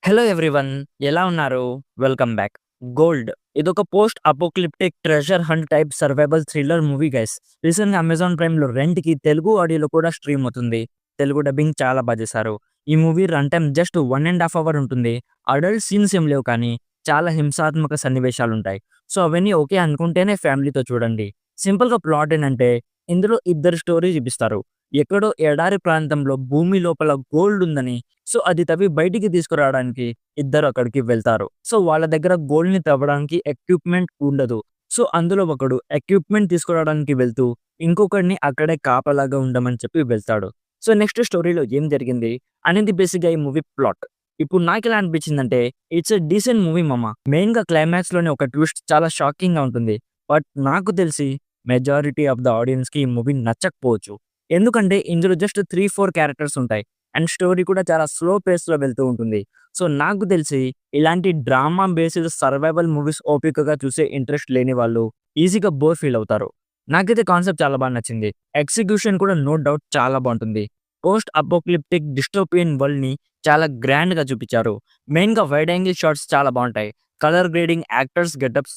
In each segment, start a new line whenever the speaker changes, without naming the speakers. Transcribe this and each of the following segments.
Hello everyone, ఎలా ఉన్నారు? Welcome back. 'Gold' ఇదొక post apocalyptic treasure hunt type survival thriller movie guys. రీసెంట్‌గా Amazon ప్రైమ్‌లో రెంట్‌కి తెలుగు ఆడియోలో కూడా స్ట్రీమ్ అవుతుంది. తెలుగు డబ్బింగ్ చాలా చేశారు. ఈ movie run time just 1.5 hour ఉంటుంది. అడల్ట్ సీన్స్ ఏం లేవు కానీ చాలా హింసాత్మక సన్నివేశాలుంటాయి. సో అవన్నీ ఓకే అనుకుంటేనే ఫ్యామిలీతో చూడండి. సింపుల్‌గా ప్లాట్ ఏంటంటే ఇందులో ఇద్దరు స్టోరీ చూపిస్తారు. ఎక్కడో ఎడారి ప్రాంతంలో భూమి లోపల గోల్డ్ ఉందని, సో అది తవ్వి బయటికి తీసుకురావడానికి ఇద్దరు అక్కడికి వెళ్తారు. సో వాళ్ళ దగ్గర గోల్డ్‌ని తవ్వడానికి ఎక్విప్‌మెంట్ ఉండదు. సో అందులో ఒకడు ఎక్విప్‌మెంట్ తీసుకురావడానికి వెళ్తూ, ఇంకొకడిని అక్కడే కాపలాగా ఉండమని చెప్పి వెళ్తాడు. సో నెక్స్ట్ స్టోరీలో ఏం జరిగింది అనేది బేసిక్‌గా ఈ మూవీ ప్లాట్. ఇప్పుడు నాకెలా అనిపించిందంటే ఇట్స్ ఎ డీసెంట్ మూవీ మామ. మెయిన్‌గా క్లైమాక్స్‌లోనే ఒక ట్విస్ట్ చాలా షాకింగ్‌గా ఉంటుంది. బట్ నాకు తెలిసి మెజారిటీ ఆఫ్ ద ఆడియన్స్‌కి ఈ మూవీ నచ్చకపోవచ్చు. ఎందుకంటే ఇందులో జస్ట్ 3, 4 క్యారెక్టర్స్ ఉంటాయి. అండ్ స్టోరీ కూడా చాలా స్లో పేస్‌లో వెళ్తూ ఉంటుంది. సో నాకు తెలిసి ఇలాంటి డ్రామా బేస్డ్ సర్వైవల్ మూవీస్ ఓపికగా చూసే ఇంట్రెస్ట్ లేని వాళ్ళు ఈజీగా బోర్ ఫీల్ అవుతారు. నాకైతే కాన్సెప్ట్ చాలా నచ్చింది. ఎగ్జిక్యూషన్ కూడా నో డౌట్ చాలా బాగుంటుంది. పోస్ట్ అపోక్లిప్టిక్ డిస్టోపియన్ వరల్డ్‌ని చాలా గ్రాండ్‌గా చూపించారు. మెయిన్‌గా వైడ్ యాంగిల్ షాట్స్ చాలా బాగుంటాయి. Colour grading, actors getups,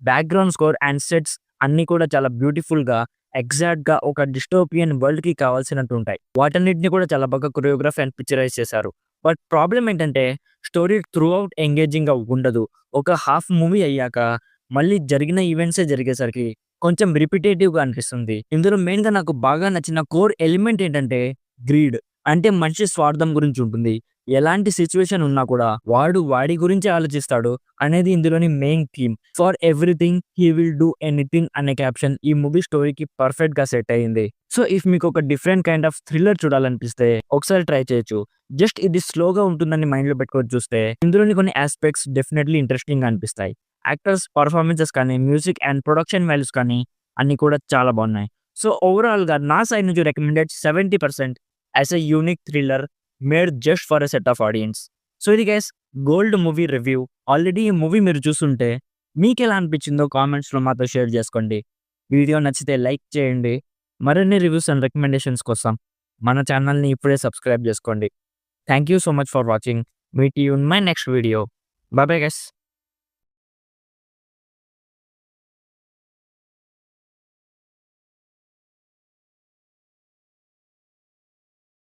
background score and sets అన్నీ కూడా చాలా బ్యూటిఫుల్‌గా ఎగ్జాక్ట్‌గా ఒక డిస్టోపియన్ వరల్డ్‌కి కావాల్సినట్టు ఉంటాయి. వాటన్నిటిని కూడా చాలా బాగా కొరియోగ్రాఫ్ అండ్ పిక్చరైజ్ చేశారు. బట్ ప్రాబ్లమ్ ఏంటంటే స్టోరీ త్రూ ఔట్ ఎంగేజింగ్‌గా ఉండదు. ఒక హాఫ్ మూవీ అయ్యాక మళ్ళీ జరిగిన ఈవెంట్సే జరిగేసరికి కొంచెం రిపిటేటివ్‌గా అనిపిస్తుంది. ఇందులో మెయిన్‌గా నాకు బాగా నచ్చిన కోర్ ఎలిమెంట్ ఏంటంటే గ్రీడ్. అంటే మనిషి స్వార్థం గురించి ఉంటుంది. ఎలాంటి సిట్యుయేషన్ ఉన్నా కూడా వాడు వాడి గురించే ఆలోచిస్తాడు అనేది ఇందులోని main theme. For everything he will do anything అనే క్యాప్షన్ ఈ మూవీ స్టోరీకి పర్ఫెక్ట్‌గా సెట్ అయింది. సో ఇఫ్ మీకు ఒక డిఫరెంట్ కైండ్ ఆఫ్ థ్రిల్లర్ చూడాలనిపిస్తే ఒకసారి ట్రై చేయొచ్చు. జస్ట్ ఇది స్లోగా ఉంటుందని మైండ్‌లో పెట్టుకొని చూస్తే ఇందులోని కొన్ని యాస్పెక్ట్స్ డెఫినెట్‌లీ ఇంట్రెస్టింగ్‌గా అనిపిస్తాయి. యాక్టర్స్ పర్ఫార్మెన్సెస్ కానీ, మ్యూజిక్ అండ్ ప్రొడక్షన్ వాల్యూస్ కానీ అన్నీ కూడా చాలా బాగున్నాయి. సో ఓవరాల్‌గా నా సైడ్ నుంచి recommended 70% as a unique thriller made just for a set of audience. So ఇది guys 'gold' movie review. Already ఈ మూవీ మీరు చూసుంటే మీకెలా అనిపించిందో కామెంట్స్‌లో మాతో షేర్ చేసుకోండి. వీడియో నచ్చితే లైక్ చేయండి. మరిన్ని రివ్యూస్ అండ్ రికమెండేషన్స్ కోసం మన ఛానల్‌ని ఇప్పుడే సబ్స్క్రైబ్ చేసుకోండి. Thank you so much for watching. Meet you in my next video. By bye guys.